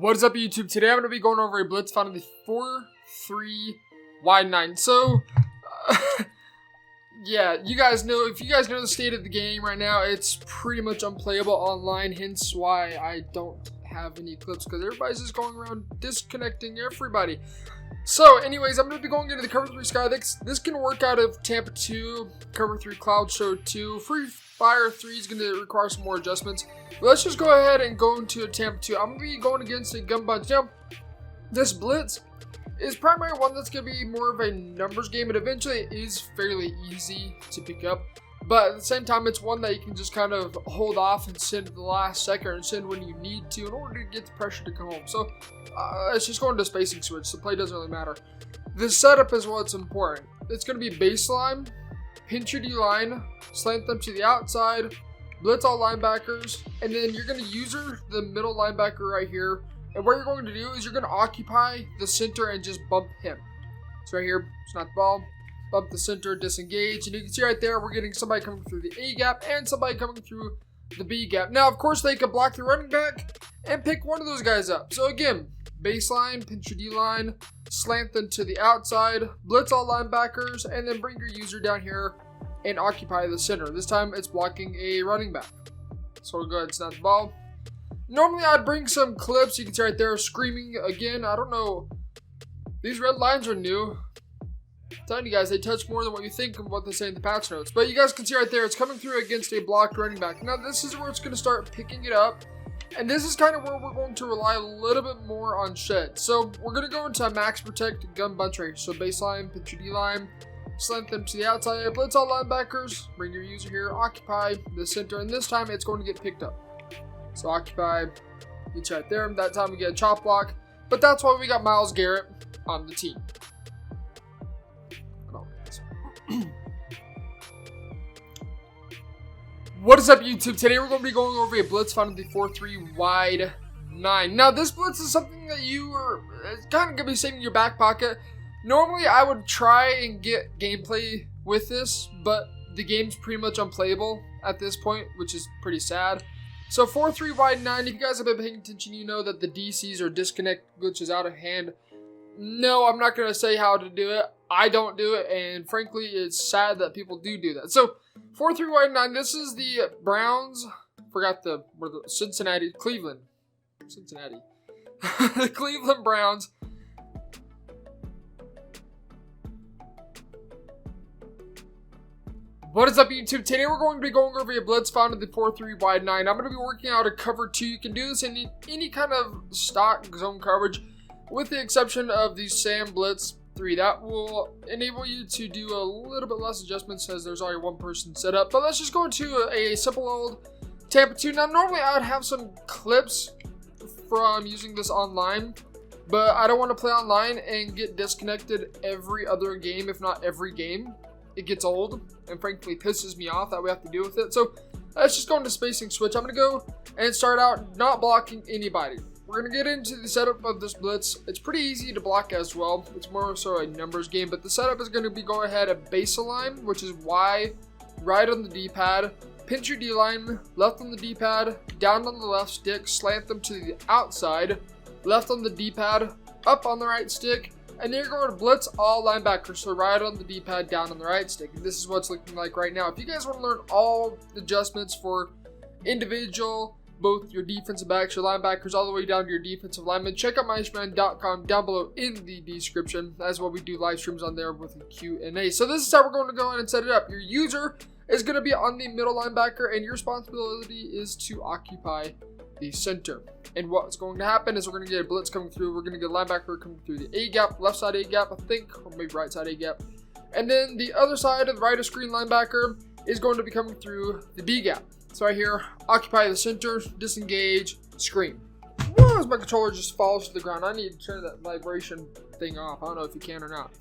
What is up, YouTube? Today I'm going to be going over a blitz found in the 4-3 wide 9. So, yeah, you guys know, if you guys know the state of the game right now, it's pretty much unplayable online, hence why I don't have any clips, because everybody's just going around disconnecting everybody. So, anyways, I'm going to be going into the cover 3 sky. This can work out of Tampa 2, cover 3 cloud show 2. Free Fire 3 is going to require some more adjustments. But let's just go ahead and go into a Tampa 2. I'm going to be going against a gun bunch. Now, this blitz is primarily one that's going to be more of a numbers game, and eventually it is fairly easy to pick up. But at the same time, it's one that you can just kind of hold off and send at the last second, and send when you need to in order to get the pressure to come home. So it's just going to spacing switch. The play doesn't really matter. The setup is what's important. It's going to be baseline, pinch your D-line, slant them to the outside, blitz all linebackers, and then you're going to user the middle linebacker right here. And what you're going to do is you're going to occupy the center and just bump him. So right here, snap the ball, bump the center, disengage, and you can see right there we're getting somebody coming through the A gap and somebody coming through the B gap. Now, of course, they could block the running back and pick one of those guys up. So again, baseline, pinch your D-line, slant them to the outside, blitz all linebackers, and then bring your user down here and occupy the center. This time it's blocking a running back. So we'll go ahead and snap the ball. Normally I'd bring some clips. You can see right there screaming again. I don't know. These red lines are new. I'm telling you guys, they touch more than what you think of what they say in the patch notes. But you guys can see right there, it's coming through against a blocked running back. Now this is where it's going to start picking it up. And this is kind of where we're going to rely a little bit more on shed. So we're going to go into a max protect gun bunch right here. So baseline, pinch your D-line, slant them to the outside, blitz all linebackers, bring your user here, occupy the center, and this time it's going to get picked up. So occupy, it's right there. That time we get a chop block, but that's why we got Myles Garrett on the team. What is up, YouTube? Today we're going to be going over a blitz found in the 4-3 wide 9. Now this blitz is something that you are kind of going to be saving in your back pocket. Normally I would try and get gameplay with this, but the game's pretty much unplayable at this point, which is pretty sad. So 4-3 wide 9, if you guys have been paying attention, you know that the DCs or disconnect glitch is out of hand. No, I'm not going to say how to do it. I don't do it, and frankly, it's sad that people do that. So 4-3 wide 9, this is the Browns, Cleveland. The Cleveland Browns. What is up, YouTube? Today we're going to be going over a blitz found in the 4-3 wide 9. I'm going to be working out a cover 2. You can do this in any kind of stock zone coverage, with the exception of the Sam Blitz 3. That will enable you to do a little bit less adjustments as there's already one person set up. But let's just go into a simple old Tampa 2. Now, normally I would have some clips from using this online, but I don't want to play online and get disconnected every other game, if not every game. It gets old and frankly pisses me off that we have to deal with it. So let's just go into spacing switch. I'm going to go and start out not blocking anybody. We're going to get into the setup of this blitz. It's pretty easy to block as well. It's more so a numbers game, but the setup is going to be go ahead and baseline, which is Y, right on the D-pad, pinch your D-line, left on the D-pad, down on the left stick, slant them to the outside, left on the D-pad, up on the right stick, and then you're going to blitz all linebackers, so right on the D-pad, down on the right stick. And this is what it's looking like right now. If you guys want to learn all the adjustments for individual, both your defensive backs, your linebackers, all the way down to your defensive linemen, check out myishman.com down below in the description. That's what we do live streams on there with a Q&A. So this is how we're going to go in and set it up. Your user is going to be on the middle linebacker, and your responsibility is to occupy the center. And what's going to happen is we're going to get a blitz coming through. We're going to get a linebacker coming through the A gap, left side A gap, I think, or maybe right side A gap. And then the other side of the right of screen linebacker is going to be coming through the B gap. So right here, occupy the center, disengage, screen. Whoa, as my controller just falls to the ground. I need to turn that vibration thing off. I don't know if you can or not.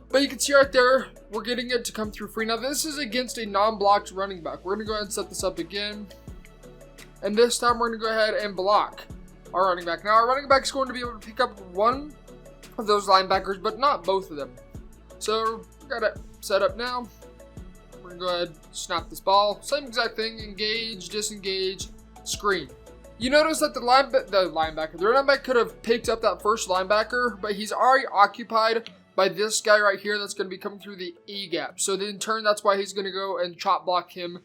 But you can see right there, we're getting it to come through free. Now this is against a non-blocked running back. We're going to go ahead and set this up again. And this time we're going to go ahead and block our running back. Now our running back is going to be able to pick up one of those linebackers, but not both of them. So we got it set up now. We're going to go ahead and snap this ball. Same exact thing, engage, disengage, screen. You notice that the running back could have picked up that first linebacker, but he's already occupied by this guy right here that's going to be coming through the E gap. So in turn, that's why he's going to go and chop block him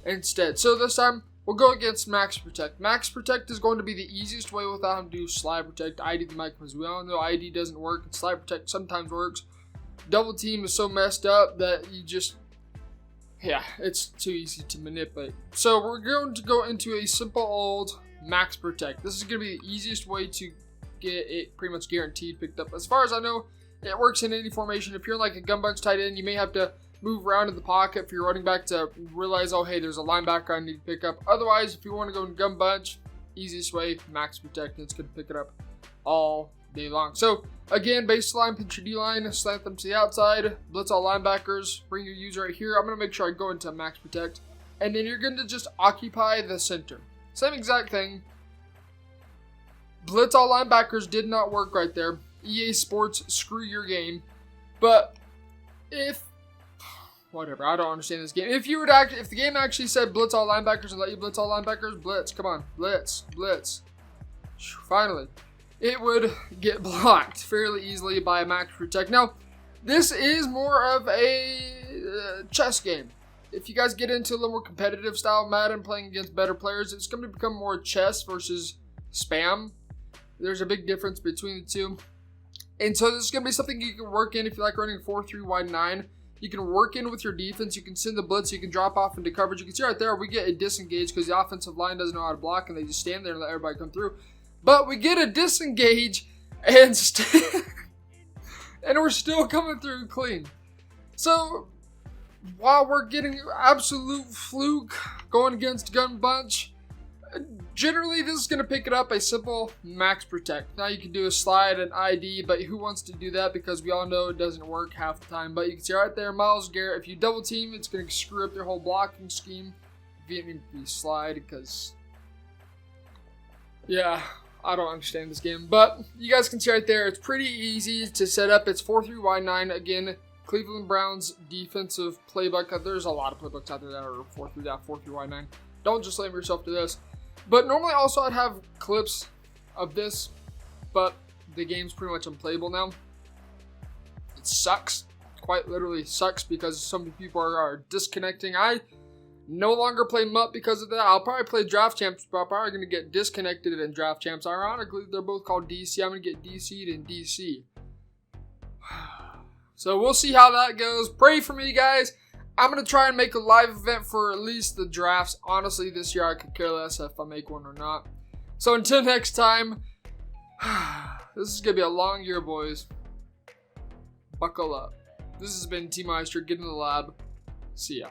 instead. So this time, we'll go against Max Protect. Max Protect is going to be the easiest way without him to do Slide Protect, ID the mic, because we all know ID doesn't work, and Slide Protect sometimes works. Double Team is so messed up that you just, yeah, it's too easy to manipulate. So we're going to go into a simple old Max Protect. This is going to be the easiest way to get it pretty much guaranteed picked up. As far as I know, it works in any formation. If you're like a gun bunch tight end, you may have to move around in the pocket for your running back to realize, oh, hey, there's a linebacker I need to pick up. Otherwise, if you want to go in gun bunch, easiest way, Max Protect, and it's going to pick it up all day long. So, again, baseline, pinch your D-line, slant them to the outside, blitz all linebackers, bring your user right here. I'm going to make sure I go into Max Protect. And then you're going to just occupy the center. Same exact thing. Blitz all linebackers did not work right there. EA Sports, screw your game. But if whatever, I don't understand this game. If the game actually said blitz all linebackers and let you blitz all linebackers, blitz, come on, blitz. Finally, it would get blocked fairly easily by Max Protect. Now, this is more of a chess game. If you guys get into a little more competitive style Madden, playing against better players, it's going to become more chess versus spam. There's a big difference between the two. And so this is going to be something you can work in if you like running 4-3 wide 9. You can work in with your defense. You can send the blitz. You can drop off into coverage. You can see right there we get a disengage because the offensive line doesn't know how to block and they just stand there and let everybody come through. But we get a disengage and and we're still coming through clean. So while we're getting absolute fluke going against Gun Bunch, generally this is going to pick it up a simple Max Protect. Now you can do a slide and ID, but who wants to do that because we all know it doesn't work half the time. But you can see right there, Myles Garrett, if you double team, it's going to screw up their whole blocking scheme. If you didn't even slide because, yeah, I don't understand this game. But you guys can see right there, it's pretty easy to set up. It's 4-3 wide 9. Again, Cleveland Browns defensive playbook. There's a lot of playbooks out there that are 4-3 wide 9. Don't just limit yourself to this. But normally also I'd have clips of this, but the game's pretty much unplayable now. It sucks. Quite literally sucks because so many people are disconnecting. I no longer play MUT because of that. I'll probably play Draft Champs, but I'm probably going to get disconnected in Draft Champs. Ironically, they're both called DC. I'm going to get DC'd in DC. So we'll see how that goes. Pray for me, guys. I'm going to try and make a live event for at least the drafts. Honestly, this year I could care less if I make one or not. So until next time, this is going to be a long year, boys. Buckle up. This has been T Meister. Get in the lab. See ya.